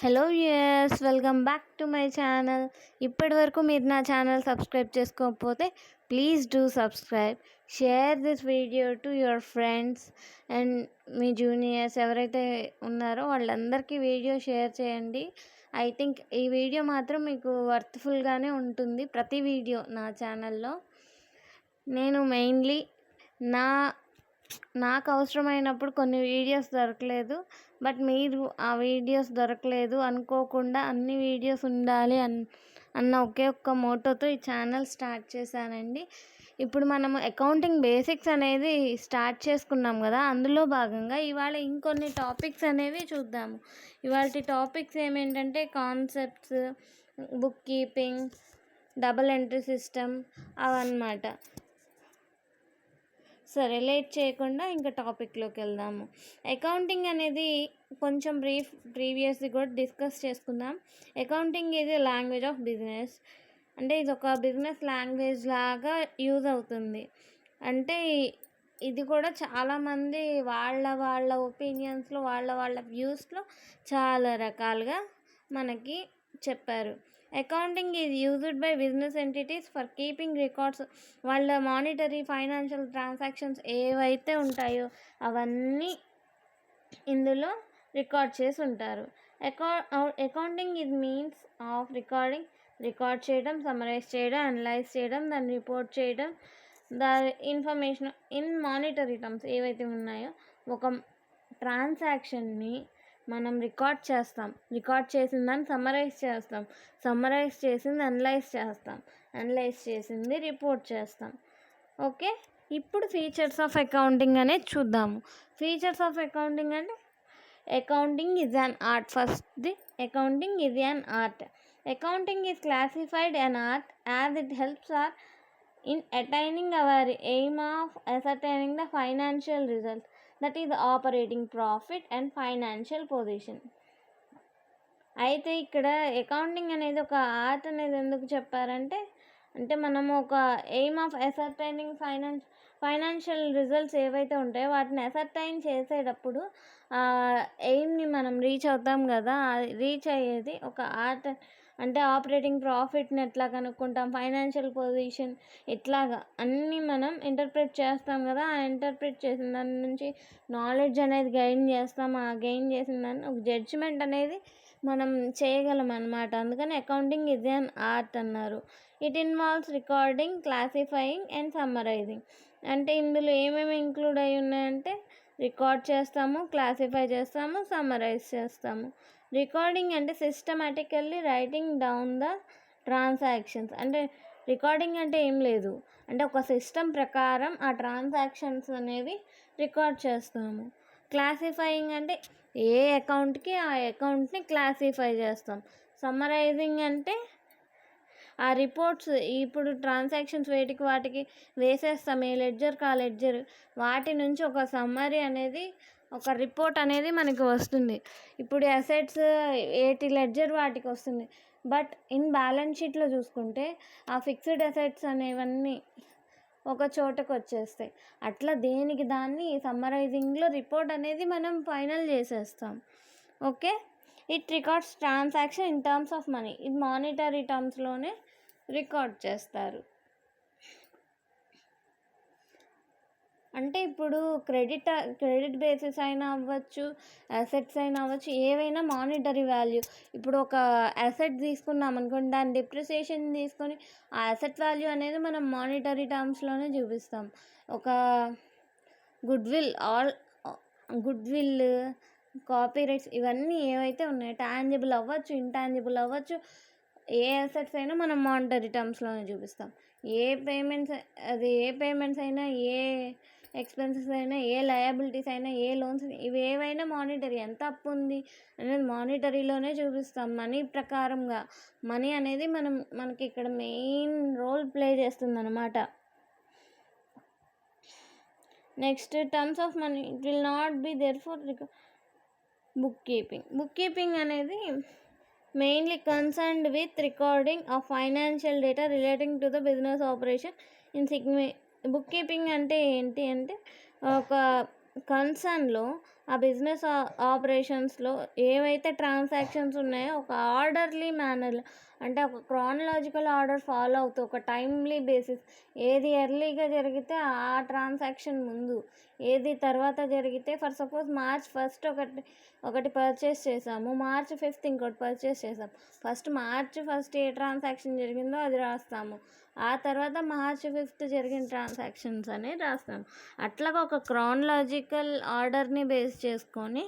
Hello viewers, welcome back to my channel. ఇప్పటి వరకు మీరు నా ఛానల్ సబ్స్క్రైబ్ చేసుకోకపోతే please do subscribe. Share this video to your friends and me juniors ఎవరైతే ఉన్నారో వాళ్ళందరికీ వీడియో షేర్ చేయండి. ఐ థింక్ ఈ వీడియో మాత్రం మీకు వర్త్ఫుల్గానే ఉంటుంది. ప్రతి వీడియో నా ఛానల్లో నేను మెయిన్లీ నాకు అవసరమైనప్పుడు కొన్ని వీడియోస్ దొరకలేదు, బట్ మీరు ఆ వీడియోస్ దొరకలేదు అనుకోకుండా అన్ని వీడియోస్ ఉండాలి అన్న ఒకే ఒక్క మోటోతో ఈ ఛానల్ స్టార్ట్ చేశానండి. ఇప్పుడు మనము అకౌంటింగ్ బేసిక్స్ అనేది స్టార్ట్ చేసుకున్నాం కదా, అందులో భాగంగా ఇవాళ ఇంకొన్ని టాపిక్స్ అనేవి చూద్దాము. ఇవాళ టాపిక్స్ ఏమేంటంటే concepts, book keeping, double entry system అవన్నమాట. సరే, లేట్ చేయకుండా ఇంకా టాపిక్లోకి వెళ్దాము. అకౌంటింగ్ అనేది కొంచెం ప్రీవియస్ది కూడా డిస్కస్ చేసుకుందాం. అకౌంటింగ్ ఇది లాంగ్వేజ్ ఆఫ్ బిజినెస్, అంటే ఇది ఒక బిజినెస్ లాంగ్వేజ్ లాగా యూజ్ అవుతుంది. అంటే ఇది కూడా చాలామంది వాళ్ళ ఒపీనియన్స్లో వాళ్ళ వ్యూస్లో చాలా రకాలుగా మనకి చెప్పారు. Accounting is used by business entities for keeping records. వాళ్ళ మానిటరీ ఫైనాన్షియల్ ట్రాన్సాక్షన్స్ ఏవైతే ఉంటాయో అవన్నీ ఇందులో రికార్డ్ చేసి ఉంటారు. Accounting is means of record చేయడం, సమరైజ్ చేయడం, అనలైజ్ చేయడం, దాన్ని రిపోర్ట్ చేయడం, దాని ఇన్ఫర్మేషన్ ఇన్ మానిటరీ టర్మ్స్ ఏవైతే ఉన్నాయో ఒక ట్రాన్సాక్షన్ని మనం రికార్డ్ చేస్తాం, రికార్డ్ చేసిన దాన్ని సమరైజ్ చేసింది అనలైజ్ చేసింది రిపోర్ట్ చేస్తాం. ఓకే, ఇప్పుడు ఫీచర్స్ ఆఫ్ అకౌంటింగ్ అనేది చూద్దాము. ఫీచర్స్ ఆఫ్ అకౌంటింగ్ అంటే అకౌంటింగ్ ఈజ్ అన్ ఆర్ట్. ఫస్ట్ది accounting is an art. Accounting is classified an art as it helps our in attaining our aim of ascertaining the financial results, that is operating profit and financial position. అయితే ఇక్కడ accounting అనేది ఒక art అనేది ఎందుకు చెప్పారంటే, మనము ఒక aim of అసర్టైనింగ్ financial results ఏవైతే ఉంటాయో వాటిని అసర్టైన్ చేసేటప్పుడు ఎయిమ్ని మనం రీచ్ అవుతాం కదా, రీచ్ అయ్యేది ఒక ఆర్ట్. అంటే ఆపరేటింగ్ ప్రాఫిట్ని ఎట్లా కనుక్కుంటాం, ఫైనాన్షియల్ పొజిషన్ ఇట్లాగా అన్నీ మనం ఇంటర్ప్రిట్ చేస్తాం కదా. ఆ ఇంటర్ప్రిట్ చేసిన దాని నుంచి నాలెడ్జ్ అనేది గెయిన్ చేస్తాం. ఆ గెయిన్ చేసిన దాన్ని ఒక జడ్జిమెంట్ అనేది మనం చేయగలం అన్నమాట. అందుకని అకౌంటింగ్ ఇజ్ అన్ ఆర్ట్ అన్నారు. It involves recording, classifying and summarising. అంటే ఇందులో ఏమేమి ఇంక్లూడ్ అయి ఉన్నాయంటే రికార్డ్ చేస్తాము, క్లాసిఫై చేస్తాము, సమ్మరైజ్ చేస్తాము. రికార్డింగ్ అంటే systematically writing down the transactions. అంటే రికార్డింగ్ అంటే ఏం లేదు, అంటే ఒక సిస్టమ్ ప్రకారం ఆ ట్రాన్సాక్షన్స్ అనేవి రికార్డ్ చేస్తాము. క్లాసిఫైయింగ్ అంటే ఏ అకౌంట్కి ఆ అకౌంట్ని క్లాసిఫై చేస్తాం. సమ్మరైజింగ్ అంటే ఆ రిపోర్ట్స్ ఇప్పుడు ట్రాన్సాక్షన్స్ వాటికి వేసేస్తాం, ఏ లెడ్జర్ కా లెడ్జర్, వాటి నుంచి ఒక సమ్మరీ అనేది, ఒక రిపోర్ట్ అనేది మనకి వస్తుంది. ఇప్పుడు అసెట్స్ ఏటి లెడ్జర్ వాటికి వస్తుంది, బట్ ఇన్ బ్యాలెన్స్ షీట్లో చూసుకుంటే ఆ ఫిక్స్డ్ అసెట్స్ అనేవన్నీ ఒక చోటకు వచ్చేస్తాయి. అట్లా దేనికి దాన్ని సమ్మరైజింగ్లో రిపోర్ట్ అనేది మనం ఫైనల్ చేసేస్తాం. Okay, it records transaction in terms of money. ఇది మానిటరీ టర్మ్స్లోనే రికార్డ్ చేస్తారు. అంటే ఇప్పుడు క్రెడిట్ బేసిస్ అయినా అవ్వచ్చు, అసెట్స్ అయినా అవ్వచ్చు, ఏవైనా మానిటరీ వాల్యూ. ఇప్పుడు ఒక అసెట్ తీసుకున్నాం అనుకోండి, దాని డిప్రిసియేషన్ తీసుకొని ఆ అసెట్ వాల్యూ అనేది మనం మానిటరీ టర్మ్స్లోనే చూపిస్తాం. ఒక గుడ్విల్, కాపీరైట్స్ ఇవన్నీ ఏవైతే ఉన్నాయో టాంజిబుల్ అవ్వచ్చు, ఇంటాంజిబుల్ అవ్వచ్చు, ఏ అసెట్స్ అయినా మనం మానిటరీ టర్మ్స్లోనే చూపిస్తాం. ఏ పేమెంట్స్ అయినా, ఏ ఎక్స్పెన్సెస్ అయినా, ఏ లయబిలిటీస్ అయినా, ఏ లోన్స్, ఇవి ఏవైనా మానిటరీ, ఎంత అప్పు ఉంది అనేది మానిటరీలోనే చూపిస్తాం. మనీ ప్రకారంగా మనీ అనేది మనకి ఇక్కడ మెయిన్ రోల్ ప్లే చేస్తుంది అన్నమాట. Next, terms of money it will not be there for book keeping అనేది mainly concerned with recording of financial data relating to the business operation in book keeping అంటే ఏంటి అంటే ఒక కన్సర్న్లో ఆ బిజినెస్ ఆపరేషన్స్లో ఏవైతే transactions ఉన్నాయో ఒక ఆర్డర్లీ మేనర్లో, అంటే ఒక క్రానలాజికల్ ఆర్డర్ ఫాలో అవుతూ ఒక టైమ్లీ బేసిస్, ఏది ఎర్లీగా జరిగితే ఆ ట్రాన్సాక్షన్ ముందు, ఏది తర్వాత జరిగితే, ఫర్ సపోజ్ March 1 ఒకటి పర్చేస్ చేసాము, March 5 ఇంకోటి పర్చేస్ చేసాము. ఫస్ట్ March 1 ఏ ట్రాన్సాక్షన్ జరిగిందో అది రాస్తాము, ఆ తర్వాత March 5 జరిగిన ట్రాన్సాక్షన్స్ అనేది రాస్తాము. అట్లాగా ఒక క్రానలాజికల్ ఆర్డర్ని బేస్ చేసుకొని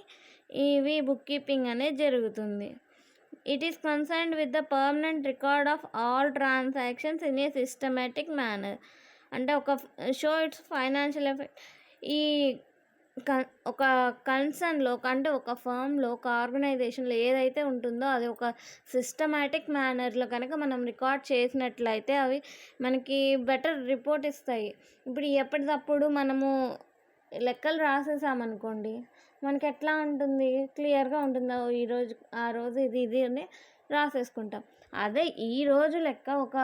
ఇవి బుక్ కీపింగ్ అనేది జరుగుతుంది. It is concerned with the permanent record of all transactions in a systematic manner. అంటే ఒక షో ఇట్స్ ఫైనాన్షియల్ ఎఫెక్ట్. ఈ ఒక కన్సర్న్లో, అంటే ఒక ఫర్మ్లో, ఒక ఆర్గనైజేషన్లో ఏదైతే ఉంటుందో అది ఒక సిస్టమాటిక్ మేనర్లో కనుక మనం రికార్డ్ చేసినట్లయితే అవి మనకి బెటర్ రిపోర్ట్ ఇస్తాయి. ఇప్పుడు ఎప్పటికప్పుడు మనము లెక్కలు రాసేసామనుకోండి, మనకి ఎట్లా ఉంటుంది, క్లియర్గా ఉంటుందో ఈరోజు ఆ రోజు ఇది అని రాసేసుకుంటాం. అదే ఈరోజు లెక్క ఒక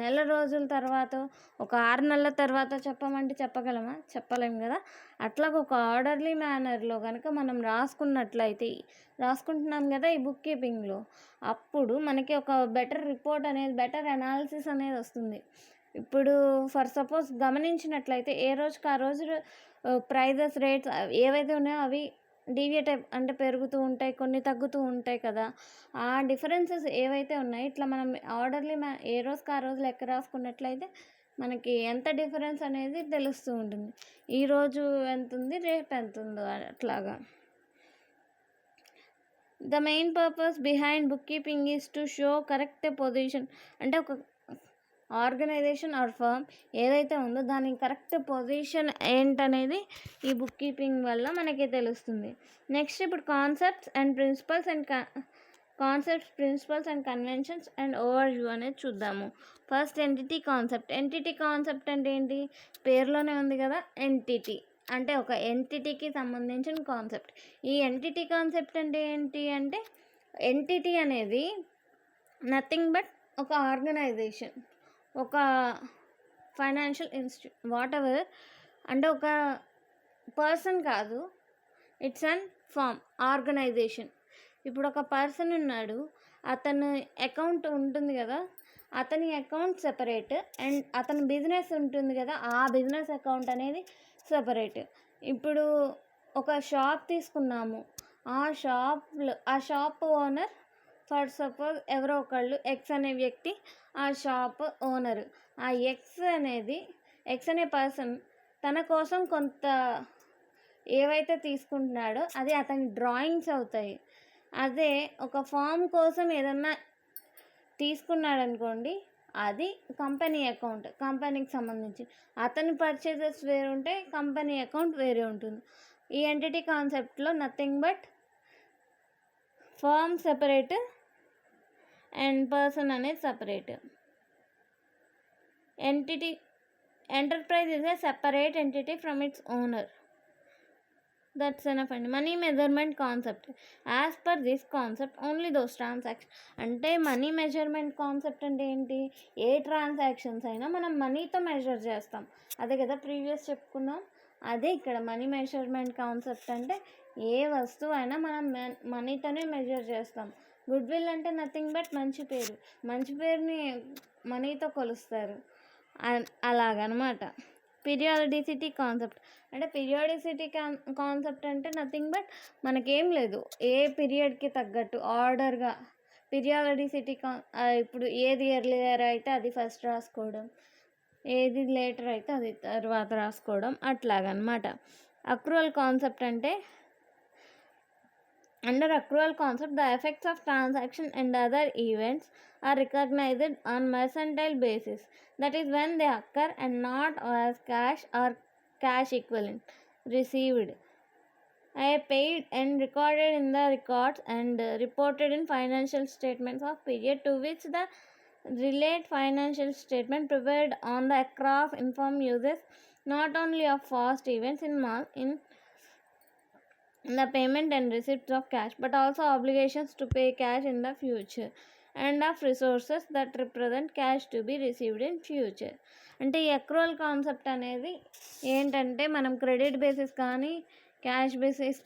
నెల రోజుల తర్వాత, ఒక 6 నెలల తర్వాత చెప్పమంటే చెప్పగలమా? చెప్పలేం కదా. అట్లాగ ఒక ఆర్డర్లీ మేనర్లో కనుక మనం రాసుకుంటున్నాం కదా ఈ బుక్ కీపింగ్లో, అప్పుడు మనకి ఒక బెటర్ రిపోర్ట్ అనేది, బెటర్ అనాలిసిస్ అనేది వస్తుంది. ఇప్పుడు ఫర్ సపోజ్ గమనించినట్లయితే ఏ రోజుకి ఆ రోజు ప్రైజెస్, రేట్స్ ఏవైతే ఉన్నాయో అవి డీవియేట్ అంటే పెరుగుతూ ఉంటాయి, కొన్ని తగ్గుతూ ఉంటాయి కదా. ఆ డిఫరెన్సెస్ ఏవైతే ఉన్నాయో ఇట్లా మనం ఆర్డర్లీ ఏ రోజుకి ఆ రోజు లెక్క రాసుకున్నట్లయితే మనకి ఎంత డిఫరెన్స్ అనేది తెలుస్తూ ఉంటుంది. ఈరోజు ఎంత ఉంది, రేపు ఎంత ఉందో అట్లాగా. The main purpose behind book keeping is to show correct position. అంటే ఒక ఆర్గనైజేషన్ ఆర్ ఫర్మ్ ఏదైతే ఉందో దాని కరెక్ట్ పొజిషన్ ఏంటనేది ఈ బుక్ కీపింగ్ వల్ల మనకి తెలుస్తుంది. నెక్స్ట్ ఇప్పుడు concepts and principles and conventions and overview అనేది చూద్దాము. First entity concept. Entity concept అంటే ఏంటి? పేరులోనే ఉంది కదా, ఎంటిటీ అంటే ఒక ఎంటిటీకి సంబంధించిన కాన్సెప్ట్. ఈ ఎంటిటీ కాన్సెప్ట్ అంటే ఏంటి అంటే, ఎంటిటీ అనేది నథింగ్ బట్ ఒక ఆర్గనైజేషన్, ఒక ఫైనాన్షియల్ ఇన్స్టిట్యూట్, వాట్ ఎవర్. అంటే ఒక పర్సన్ కాదు, ఇట్స్ అన్ ఫామ్, ఆర్గనైజేషన్. ఇప్పుడు ఒక పర్సన్ ఉన్నాడు, అతను అకౌంట్ ఉంటుంది కదా, అతని అకౌంట్ సెపరేట్, అండ్ అతని బిజినెస్ ఉంటుంది కదా, ఆ బిజినెస్ అకౌంట్ అనేది సెపరేట్. ఇప్పుడు ఒక షాప్ తీసుకున్నాము, ఆ షాప్ ఓనర్, ఫర్ సపోజ్ ఎవరో ఒకళ్ళు ఎక్స్ అనే వ్యక్తి ఆ షాప్ ఓనర్. ఆ ఎక్స్ అనే పర్సన్ తన కోసం కొంత ఏవైతే తీసుకుంటున్నాడో అది అతని డ్రాయింగ్స్ అవుతాయి. అదే ఒక ఫామ్ కోసం ఏదన్నా తీసుకున్నాడు అనుకోండి, అది కంపెనీ అకౌంట్, కంపెనీకి సంబంధించి. అతని పర్చేజెస్ వేరే ఉంటాయి, కంపెనీ అకౌంట్ వేరే ఉంటుంది. ఈ ఎంటిటీ కాన్సెప్ట్లో nothing but firm separate and person అనేది separate. Enterprise is a separate entity from its owner. That's enough. And money measurement concept. As per this concept, only those transactions. అంటే money measurement concept అంటే ఏంటి? ఏ transactions అయినా మనం మనీతో measure చేస్తాం, అదే కదా ప్రీవియస్ చెప్పుకున్నాం. అదే ఇక్కడ మనీ మెజర్మెంట్ కాన్సెప్ట్ అంటే ఏ వస్తువు అయినా మనం మనీతోనే మెజర్ చేస్తాం. గుడ్ విల్ అంటే నథింగ్ బట్ మంచి పేరుని మనీతో కొలుస్తారు, అలాగనమాట. పీరియాడిసిటీ కాన్సెప్ట్ అంటే కాన్సెప్ట్ అంటే నథింగ్ బట్ మనకేం లేదు, ఏ పీరియడ్కి తగ్గట్టు ఆర్డర్గా పీరియాడిసిటీ ఇప్పుడు ఏది ఎర్లియర్ అయితే అది ఫస్ట్ రాసుకోవడం, ఏది లేటర్ అయితే అది తర్వాత రాసుకోవడం, అట్లాగనమాట. అక్రూవల్ కాన్సెప్ట్ అంటే, under accrual concept, the effects of transaction and other events are recognized on mercantile basis. That is when they occur and not as cash or cash equivalent received, paid and recorded in the records and reported in financial statements of period to which the relate financial statement prepared on the aircraft inform users not only of past events in the payment and receipts of cash, but also obligations to pay cash in the future and of resources that represent cash to be received in future. అంటే ఈ accrual concept అనేది ఏంటంటే, మనం credit basis కానీ cash basis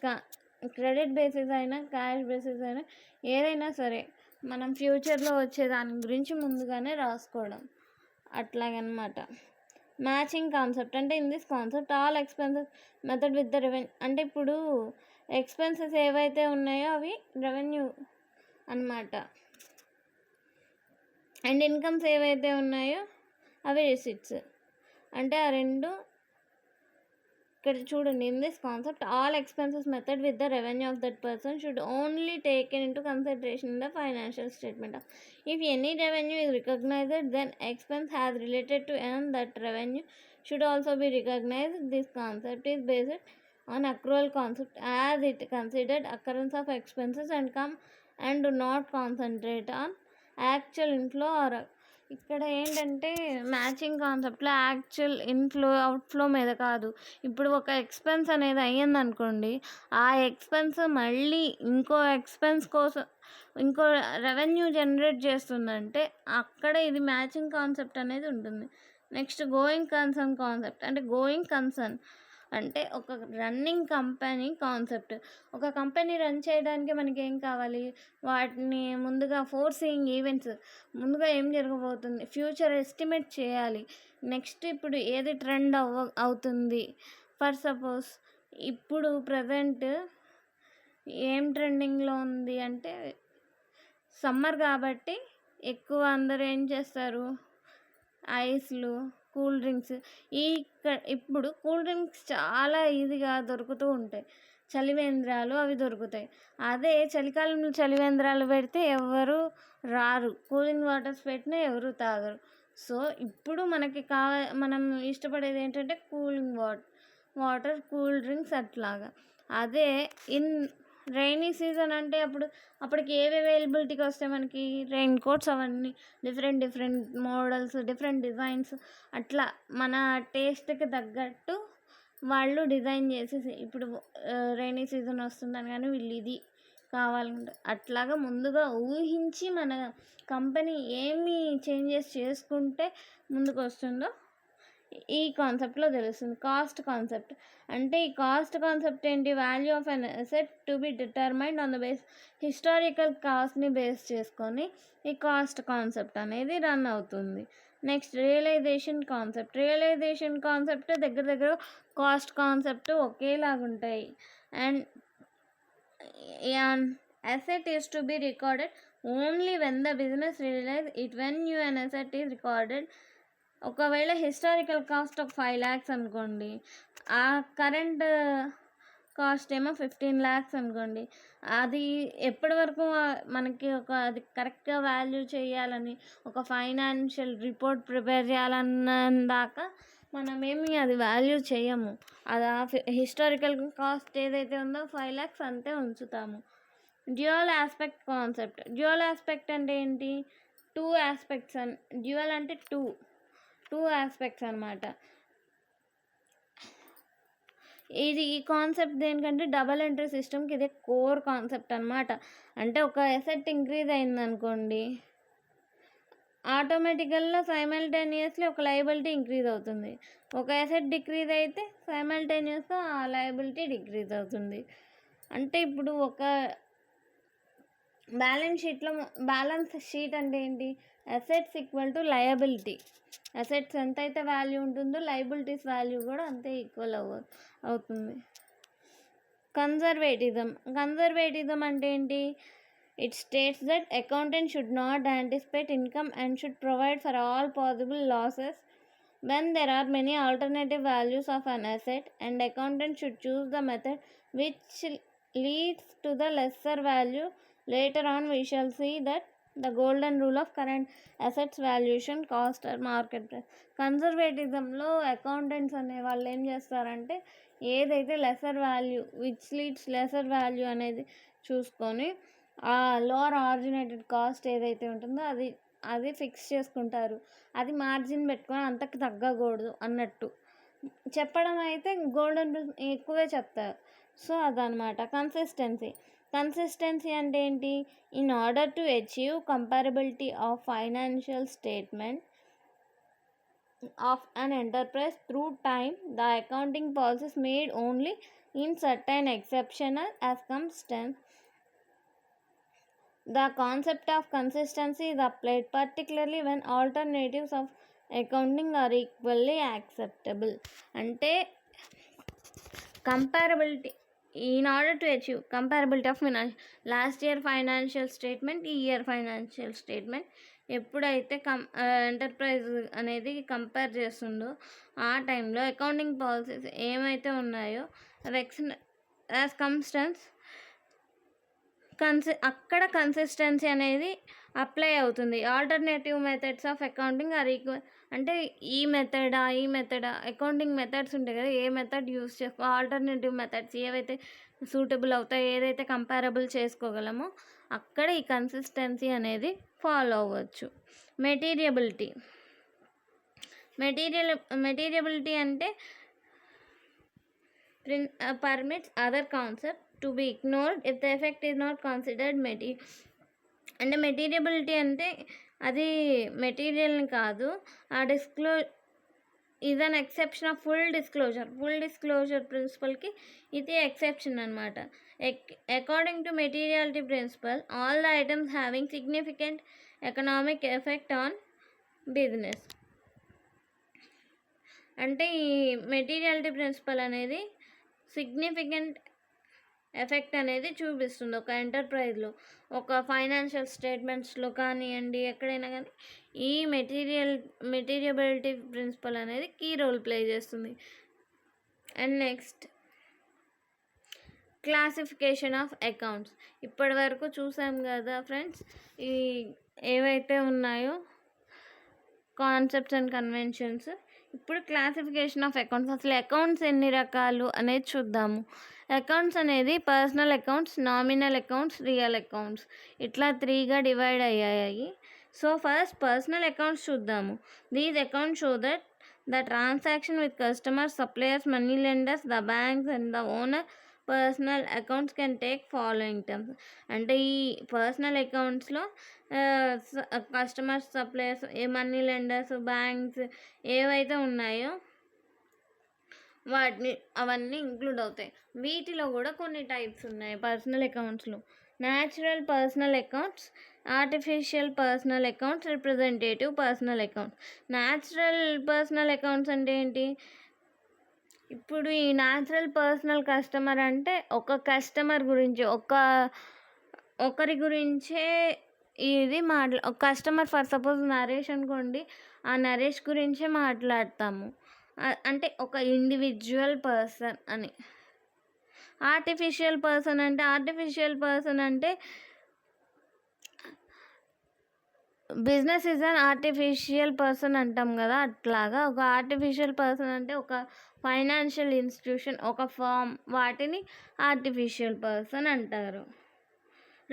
credit basis అయినా cash basis అయినా ఏదైనా సరే మనం ఫ్యూచర్లో వచ్చే దాని గురించి ముందుగానే రాసుకోవడం అట్లాగనమాట. మ్యాచింగ్ కాన్సెప్ట్ అంటే in this concept all expenses method with the revenue, అంటే ఇప్పుడు ఎక్స్పెన్సెస్ ఏవైతే ఉన్నాయో అవి రెవెన్యూ అన్నమాట, అండ్ ఇన్కమ్స్ ఏవైతే ఉన్నాయో అవి రిసిట్స్. అంటే ఆ రెండు ఇక్కడ చూడండి, in this concept all expenses method with the revenue of that person should only taken in to consideration in the financial statement. If any revenue is recognized, then expense has related to earn that revenue should also be recognized. This concept is based on accrual concept as it considered occurrence of expenses and do not concentrate on actual inflow or. ఇక్కడ ఏంటంటే matching కాన్సెప్ట్లో actual inflow outflow మీద కాదు. ఇప్పుడు ఒక expense అనేది అయ్యిందనుకోండి, ఆ expense మళ్ళీ ఇంకో ఎక్స్పెన్స్ కోసం ఇంకో రెవెన్యూ జనరేట్ చేస్తుందంటే అక్కడ ఇది మ్యాచింగ్ కాన్సెప్ట్ అనేది ఉంటుంది. నెక్స్ట్ గోయింగ్ కన్సర్న్ కాన్సెప్ట్, అంటే గోయింగ్ కన్సర్న్ అంటే ఒక రన్నింగ్ కంపెనీ కాన్సెప్ట్. ఒక కంపెనీ రన్ చేయడానికి మనకి ఏం కావాలి, వాటిని ముందుగా ఫోర్సీయింగ్ ఈవెంట్స్, ముందుగా ఏం జరగబోతుంది ఫ్యూచర్ ఎస్టిమేట్ చేయాలి. నెక్స్ట్ ఇప్పుడు ఏది ట్రెండ్ అవుతుంది, ఫర్ సపోజ్ ఇప్పుడు ప్రజెంట్ ఏం ట్రెండింగ్లో ఉంది అంటే సమ్మర్ కాబట్టి ఎక్కువ అందరూ ఏం చేస్తారు, ఐస్లు, కూల్ డ్రింక్స్. ఇప్పుడు కూల్ డ్రింక్స్ చాలా ఈజీగా దొరుకుతూ ఉంటాయి, చలివేంద్రాలు అవి దొరుకుతాయి. అదే చలికాలంలో చలివేంద్రాలు పెడితే ఎవరు రారు, కూలింగ్ వాటర్స్ పెట్టినా ఎవరు తాగరు. సో ఇప్పుడు మనకి మనం ఇష్టపడేది ఏంటంటే కూలింగ్ వాటర్, కూల్ డ్రింక్స్ అట్లాగా. అదే ఇన్ రైనీ సీజన్ అంటే అప్పటికి ఏవి అవైలబిలిటీకి వస్తాయి మనకి, రెయిన్ కోట్స్, అవన్నీ డిఫరెంట్ మోడల్స్, డిఫరెంట్ డిజైన్స్, అట్లా మన టేస్ట్కి తగ్గట్టు వాళ్ళు డిజైన్ చేసేసి ఇప్పుడు రైనీ సీజన్ వస్తుందని కానీ వీళ్ళు ఇది కావాలంటే అట్లాగా ముందుగా ఊహించి మన కంపెనీ ఏమి చేంజెస్ చేసుకుంటే ముందుకు వస్తుందో ఈ కాన్సెప్ట్లో తెలుస్తుంది. కాస్ట్ కాన్సెప్ట్ అంటే ఈ కాస్ట్ కాన్సెప్ట్ ఏంటి, value of an asset to be determined on the base historical కాస్ట్ని బేస్ చేసుకొని ఈ కాస్ట్ కాన్సెప్ట్ అనేది రన్ అవుతుంది. నెక్స్ట్ రియలైజేషన్ కాన్సెప్ట్ దగ్గర కాస్ట్ కాన్సెప్ట్ ఒకేలాగా ఉంటాయి. And an asset is to be recorded only when the business realize it. When an asset is recorded, ఒకవేళ historical cost ఒక 5 lakhs అనుకోండి, ఆ కరెంట్ కాస్ట్ ఏమో 15 lakhs అనుకోండి, అది ఎప్పటి వరకు మనకి అది కరెక్ట్గా వాల్యూ చేయాలని ఒక ఫైనాన్షియల్ రిపోర్ట్ ప్రిపేర్ చేయాలన్న దాకా మనమేమి అది వాల్యూ చేయము. అది హిస్టారికల్ కాస్ట్ ఏదైతే ఉందో 5 lakhs అంతే ఉంచుతాము. డ్యూయల్ ఆస్పెక్ట్ కాన్సెప్ట్ అంటే ఏంటి, 2 aspects డ్యూయల్ అంటే టూ ఆస్పెక్ట్స్ అనమాట. ఈ కాన్సెప్ట్ దేనికంటే డబల్ ఎంట్రీ సిస్టమ్కి ఇదే కోర్ కాన్సెప్ట్ అనమాట. అంటే ఒక అసెట్ ఇంక్రీజ్ అయిందనుకోండి, ఆటోమేటికల్గా సైమల్టేనియస్లీ ఒక లయబిలిటీ ఇంక్రీజ్ అవుతుంది. ఒక అసెట్ డిక్రీజ్ అయితే సైమల్టేనియస్గా ఆ లయబిలిటీ డిక్రీజ్ అవుతుంది. అంటే ఇప్పుడు ఒక బ్యాలెన్స్ షీట్ అంటే ఏంటి, assets equal to liability. Assets ఎంత అయితే వాల్యూ ఉంటుందో లయబిలిటీస్ వాల్యూ కూడా అంతే ఈక్వల్ అవుతుంది. కన్జర్వేటిజం అంటే ఏంటి, it states that accountant should not anticipate income and should provide for all possible losses when there are many alternative values of an asset, and accountant should choose the method which leads to the lesser value. Later on we shall see that the golden rule of current assets valuation, cost or market price. కన్జర్వేటిజంలో accountants అనే వాళ్ళు ఏం చేస్తారంటే ఏదైతే lesser value అనేది చూసుకొని ఆ lower originated cost ఏదైతే ఉంటుందో అది ఫిక్స్ చేసుకుంటారు. అది మార్జిన్ పెట్టుకొని అంతకు తగ్గకూడదు అన్నట్టు చెప్పడం అయితే గోల్డెన్ రూల్ ఎక్కువే చెప్తారు. సో అదనమాట. కన్సిస్టెన్సీ అంటే ఏంటి, in order to achieve comparability of financial statement of an enterprise through time, the accounting policies made only in certain exceptional circumstances. The concept of consistency is applied particularly when alternatives of accounting are equally acceptable. అంటే comparability, in order to achieve comparability of last year financial statement, ఈ year financial statement ఎప్పుడైతే enterprise అనేది compare చేస్తుందో ఆ టైంలో accounting policies ఏమైతే ఉన్నాయో as కన్స్టెన్స్ అక్కడ కన్సిస్టెన్సీ అనేది అప్లై అవుతుంది. Alternative methods of accounting are equal. అంటే ఈ మెథడా అకౌంటింగ్ మెథడ్స్ ఉంటాయి కదా, ఏ మెథడ్ యూస్ చేసుకో, ఆల్టర్నేటివ్ మెథడ్స్ ఏవైతే సూటబుల్ అవుతాయో, ఏదైతే కంపారబుల్ చేసుకోగలమో అక్కడ ఈ కన్సిస్టెన్సీ అనేది ఫాలో అవ్వచ్చు. మెటీరియబిలిటీ అంటే permits other concept to be ignored if the effect is not considered అంటే మెటీరియబిలిటీ అంటే అది మెటీరియల్ని కాదు, ఆ is an exception of full disclosure ప్రిన్సిపల్కి ఇది ఎక్సెప్షన్ అనమాట. According to materiality principle all the items having significant economic effect on business. అంటే ఈ మెటీరియాలిటీ ప్రిన్సిపల్ అనేది సిగ్నిఫికెంట్ ఎఫెక్ట్ అనేది చూపిస్తుంది ఒక ఎంటర్ప్రైజ్లో, ఒక ఫైనాన్షియల్ స్టేట్మెంట్స్లో కానివ్వండి, ఎక్కడైనా కానీ ఈ మెటీరియబిలిటీ ప్రిన్సిపల్ అనేది కీ రోల్ ప్లే చేస్తుంది. And next classification of accounts. ఇప్పటి వరకు చూసాం కదా ఫ్రెండ్స్, ఈ ఏవైతే ఉన్నాయో కాన్సెప్ట్స్ అండ్ కన్వెన్షన్స్. ఇప్పుడు క్లాసిఫికేషన్ ఆఫ్ అకౌంట్స్, అసలు అకౌంట్స్ ఎన్ని రకాలు అనేది చూద్దాము. అకౌంట్స్ అనేది personal accounts, nominal accounts, real accounts, ఇట్లా 3గా డివైడ్ అయ్యాయి. సో ఫస్ట్ పర్సనల్ అకౌంట్స్ చూద్దాము. These accounts show that the transaction with customers, suppliers, money lenders, the banks and the owner. Personal accounts can take following terms. అంటే ఈ personal అకౌంట్స్లో customers, suppliers, money lenders, banks ఏవైతే ఉన్నాయో అవన్నీ include అవుతాయి. వీటిలో కూడా కొన్ని టైప్స్ ఉన్నాయి పర్సనల్ అకౌంట్స్లో. Natural personal accounts, artificial personal accounts, representative personal accounts. Natural personal accounts అంటే ఏంటి? ఇప్పుడు ఈ న్యాచురల్ పర్సనల్ కస్టమర్ అంటే ఒక కస్టమర్ గురించి, ఒకరి గురించే ఇది ఒక కస్టమర్, ఫర్ సపోజ్ నరేష్ అనుకోండి, ఆ నరేష్ గురించే మాట్లాడతాము, అంటే ఒక ఇండివిజువల్ పర్సన్ అని. ఆర్టిఫిషియల్ పర్సన్ అంటే business is an artificial person అంటాం కదా, అట్లాగా ఒక ఆర్టిఫిషియల్ పర్సన్ అంటే ఒక ఫైనాన్షియల్ ఇన్స్టిట్యూషన్, ఒక ఫామ్, వాటిని ఆర్టిఫిషియల్ పర్సన్ అంటారు.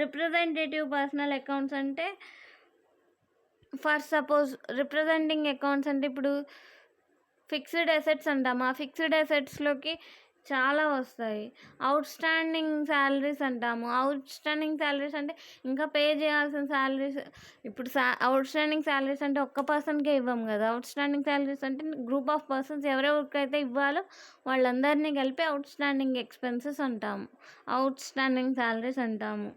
రిప్రజెంటేటివ్ పర్సనల్ అకౌంట్స్ అంటే ఫర్ సపోజ్ రిప్రజెంటింగ్ అకౌంట్స్ అంటే ఇప్పుడు ఫిక్స్డ్ అసెట్స్ అంటాము, ఆ ఫిక్స్డ్ అసెట్స్లోకి చాలా వస్తాయి. అవుట్ స్టాండింగ్ శాలరీస్ అంటాము, అవుట్ స్టాండింగ్ శాలరీస్ అంటే ఇంకా పే చేయాల్సిన శాలరీస్. ఇప్పుడు అవుట్ స్టాండింగ్ శాలరీస్ అంటే ఒక్క పర్సన్కే ఇవ్వం కదా, అవుట్ స్టాండింగ్ శాలరీస్ అంటే గ్రూప్ ఆఫ్ పర్సన్స్ ఎవరెవరికైతే ఇవ్వాలో వాళ్ళందరినీ కలిపి అవుట్ స్టాండింగ్ ఎక్స్పెన్సెస్ అంటాము, అవుట్ స్టాండింగ్ శాలరీస్ అంటాము.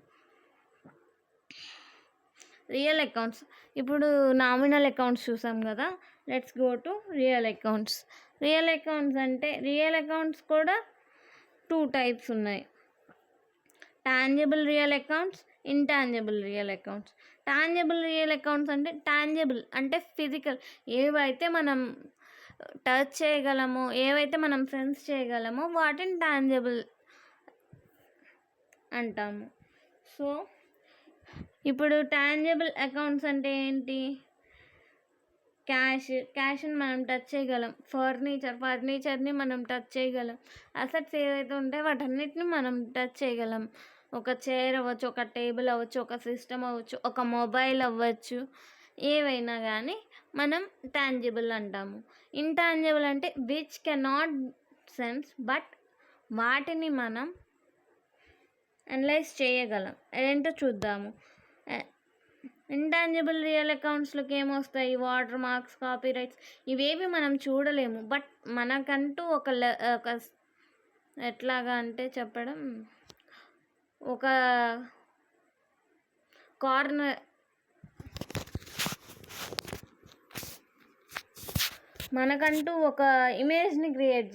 రియల్ అకౌంట్స్, ఇప్పుడు నామినల్ అకౌంట్స్ చూసాం కదా, let's go to real accounts. Real accounts కూడా 2 టైప్స్ ఉన్నాయి. Tangible real accounts, intangible real accounts. Tangible real accounts అంటే టాంజిబుల్ అంటే ఫిజికల్, ఏవైతే మనం టచ్ చేయగలమో, ఏవైతే మనం సెన్స్ చేయగలమో వాటిని టాంజిబుల్ అంటాము. సో ఇప్పుడు టాంజిబుల్ అకౌంట్స్ అంటే ఏంటి? క్యాష్ని మనం టచ్ చేయగలం, ఫర్నిచర్ని మనం టచ్ చేయగలం, అసెట్స్ ఏవైతే ఉంటాయో వాటన్నిటిని మనం టచ్ చేయగలం. ఒక చైర్ అవ్వచ్చు, ఒక టేబుల్ అవ్వచ్చు, ఒక సిస్టమ్ అవ్వచ్చు, ఒక మొబైల్ అవ్వచ్చు, ఏవైనా కానీ మనం టాంజిబుల్ అంటాము. ఇంటాంజిబుల్ అంటే విచ్ కెనాట్ సెన్స్ బట్ వాటిని మనం అనలైజ్ చేయగలం. ఏంటో చూద్దాము. ఇంటాంజిబుల్ రియల్ అకౌంట్స్లోకి ఏమొస్తాయి? వాటర్ మార్క్స్, కాపీ రైట్స్, ఇవేవి మనం చూడలేము, బట్ మనకంటూ ఒక ఎట్లాగా అంటే చెప్పడం, ఒక కార్నర్ మనకంటూ ఒక ఇమేజ్ని క్రియేట్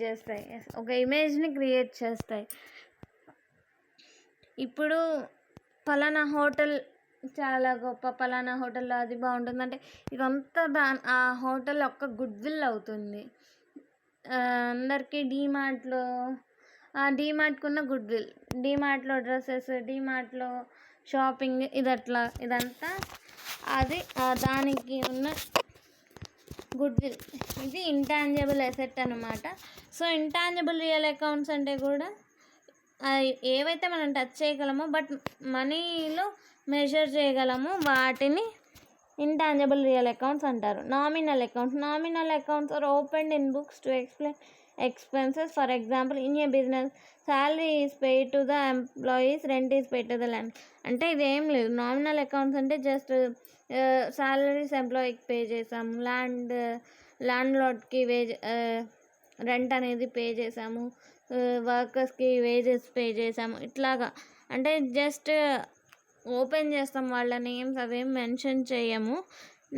చేస్తాయి. ఇప్పుడు పలానా హోటల్ చాలా గొప్ప, పలానా హోటల్లో అది బాగుంటుందంటే ఇదంతా ఆ హోటల్ ఒక్క గుడ్ విల్ అవుతుంది అందరికీ. డీమార్ట్కున్న గుడ్ విల్, డీమార్ట్లో డ్రెస్సెస్, డీమార్ట్లో షాపింగ్, ఇదంతా అది దానికి ఉన్న గుడ్ విల్. ఇది ఇంటాంజిబుల్ అసెట్ అనమాట. సో ఇంటాంజిబుల్ రియల్ అకౌంట్స్ అంటే కూడా ఏవైతే మనం టచ్ చేయగలమో బట్ మనీలో మెజర్ చేయగలము వాటిని ఇంటాంజిబుల్ రియల్ అకౌంట్స్ అంటారు. Nominal accounts are opened in books to explain expenses. For example, in a business, salary is paid to the employees, rent is paid to the land. అంటే ఇది ఏం లేదు. Nominal accounts అంటే just salaries ఎంప్లాయీకి pay చేసాము, land లార్డ్కి rent అనేది pay చేసాము, వర్కర్స్కి wages pay చేసాము, ఇట్లాగా. అంటే జస్ట్ ఓపెన్ చేస్తాం, వాళ్ళ నేమ్స్ అవేం మెన్షన్ చేయము.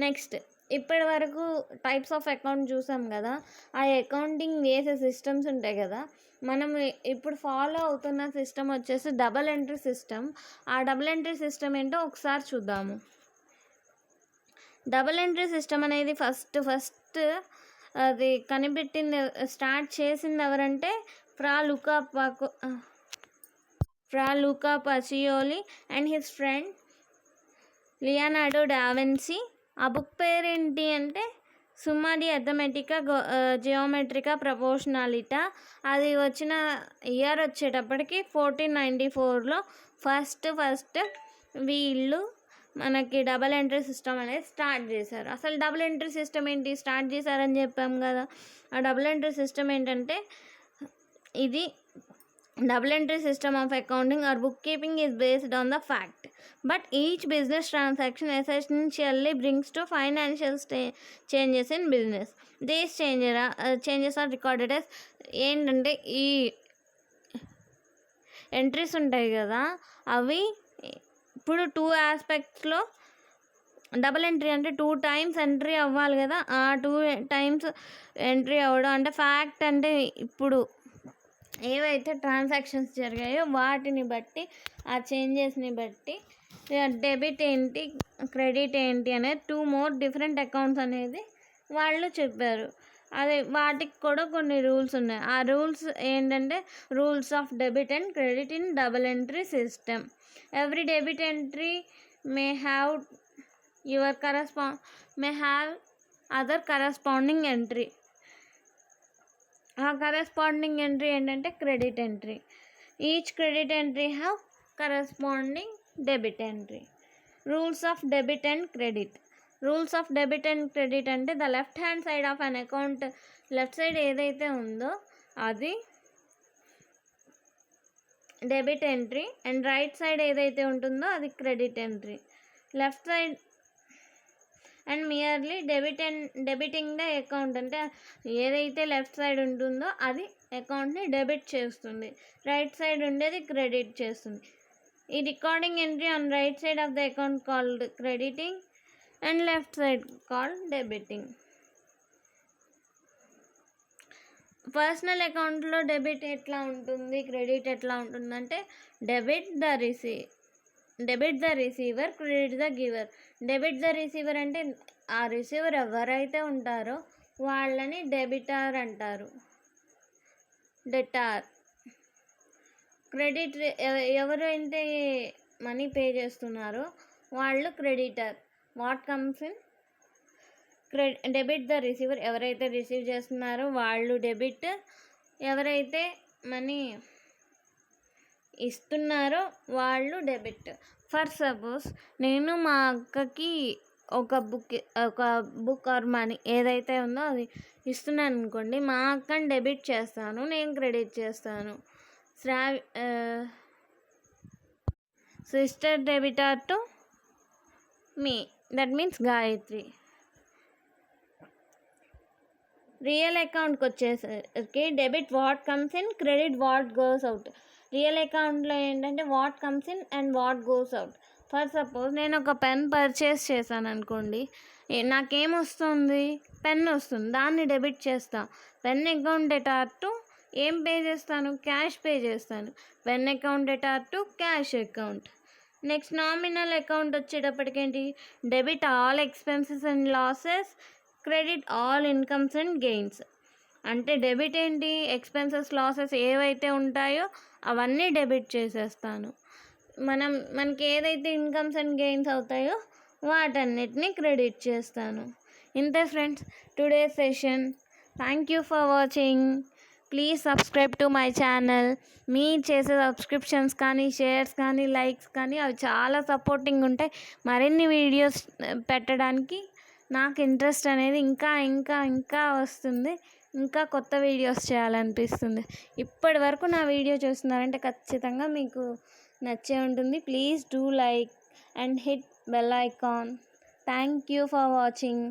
నెక్స్ట్, ఇప్పటి వరకు టైప్స్ ఆఫ్ అకౌంట్ చూసాం కదా. ఆ అకౌంటింగ్ వేసే సిస్టమ్స్ ఉంటాయి కదా, మనం ఇప్పుడు ఫాలో అవుతున్న సిస్టమ్ వచ్చేసి డబల్ ఎంట్రీ సిస్టమ్. ఆ డబల్ ఎంట్రీ సిస్టమ్ ఏంటో ఒకసారి చూద్దాము. డబల్ ఎంట్రీ సిస్టమ్ అనేది ఫస్ట్ అది స్టార్ట్ చేసింది ఎవరంటే Fra Luca Pacioli and his friend Leonardo da Vinci. ఆ బుక్ పేరు ఏంటి అంటే సుమ్మా డి అర్థమెటికా జియోమెట్రికా ప్రపోర్షనాలిటా. అది వచ్చిన ఇయర్ వచ్చేటప్పటికి 1494లో ఫస్ట్ వీళ్ళు మనకి డబల్ ఎంట్రీ సిస్టమ్ అనేది స్టార్ట్ చేశారు. అసలు డబుల్ ఎంట్రీ సిస్టమ్ ఏంటి స్టార్ట్ చేశారని చెప్పాం కదా. ఆ డబుల్ ఎంట్రీ సిస్టమ్ ఏంటంటే ఇది double entry system of accounting or bookkeeping is based on the fact, but each business transaction essentially brings to financial changes in business. These changes are recorded as ఏంటంటే ఈ entries ఉంటాయి కదా, అవి ఇప్పుడు 2 ఆస్పెక్ట్స్లో double entry అంటే 2 times entry అవ్వాలి కదా. ఆ 2 times ఎంట్రీ అవ్వడం అంటే ఫ్యాక్ట్ అంటే ఇప్పుడు ఏవైతే ట్రాన్సాక్షన్స్ జరిగాయో వాటిని బట్టి, ఆ చేంజెస్ని బట్టి డెబిట్ ఏంటి క్రెడిట్ ఏంటి అనేది 2 more డిఫరెంట్ అకౌంట్స్ అనేది వాళ్ళు చెప్పారు. అదే వాటికి కూడా కొన్ని రూల్స్ ఉన్నాయి. ఆ రూల్స్ ఏంటంటే rules of debit and credit in double entry system. Every debit entry may have other corresponding entry. ఆ కరస్పాండింగ్ ఎంట్రీ ఏంటంటే credit entry. Each credit entry have corresponding debit entry. Rules of debit and credit. Rules of debit and credit అంటే the left hand side of an account, left side ఏదైతే ఉందో అది debit entry and right side ఏదైతే ఉంటుందో అది credit entry. Left side and merely debiting the account అంటే ఏదైతే left side ఉంటుందో అది అకౌంట్ని డెబిట్ చేస్తుంది, రైట్ సైడ్ ఉండేది క్రెడిట్ చేస్తుంది. ఈ recording entry on right side of the account called crediting and left side called debiting. Personal అకౌంట్లో డెబిట్ ఎట్లా ఉంటుంది, క్రెడిట్ ఎట్లా ఉంటుందంటే debit the receiver, credit the giver. Debit the receiver అంటే ఆ రిసీవర్ ఎవరైతే ఉంటారో వాళ్ళని డెబిటార్ అంటారు, డెటార్. క్రెడిట్ ఎవరైతే మనీ పే చేస్తున్నారో వాళ్ళు creditor. What comes in debit the receiver, ఎవరైతే రిసీవ్ చేస్తున్నారో వాళ్ళు డెబిట్, ఎవరైతే మనీ ఇస్తున్నారో వాళ్ళు డెబిట్. ఫర్ సపోజ్ నేను మా అక్కకి ఒక బుక్ ఆర్ మనీ ఏదైతే ఉందో అది ఇస్తున్నాను అనుకోండి, మా అక్కని డెబిట్ చేస్తాను, నేను క్రెడిట్ చేస్తాను. Sister debtor to me, that means Gayatri. Real అకౌంట్కి వచ్చేసరికి debit what comes in, credit what goes out. Real అకౌంట్లో ఏంటంటే what comes in and what goes out. For suppose నేను ఒక పెన్ పర్చేస్ చేశాను అనుకోండి, నాకేమొస్తుంది, పెన్ వస్తుంది, దాన్ని డెబిట్ చేస్తా. పెన్ అకౌంట్ డెటార్ టు ఏం పే చేస్తాను, క్యాష్ పే చేస్తాను. Pen account debtor to cash account. Next nominal account వచ్చేటప్పటికేంటి, debit all expenses and losses, credit all incomes and gains. అంటే డెబిట్ ఏంటి, ఎక్స్పెన్సెస్ లాసెస్ ఏవైతే ఉంటాయో అవన్నీ డెబిట్ చేసేస్తాను. మనకి ఏదైతే ఇన్కమ్స్ అండ్ గెయిన్స్ అవుతాయో వాటన్నిటిని క్రెడిట్ చేస్తాను. ఇంతే friends today session. Thank you for watching. Please subscribe to my channel. మీ చేసే సబ్స్క్రిప్షన్స్ కానీ, షేర్స్ కానీ, లైక్స్ కానీ అవి చాలా సపోర్టింగ్ ఉంటాయి. మరిన్ని వీడియోస్ పెట్టడానికి నాకు ఇంట్రెస్ట్ అనేది ఇంకా ఇంకా ఇంకా వస్తుంది. ఇంకా కొత్త వీడియోస్ చేయాలనిపిస్తుంది. ఇప్పటి వరకు నా వీడియో చూస్తున్నారంటే ఖచ్చితంగా మీకు నచ్చే ఉంటుంది. Please do like and hit bell icon. Thank you for watching.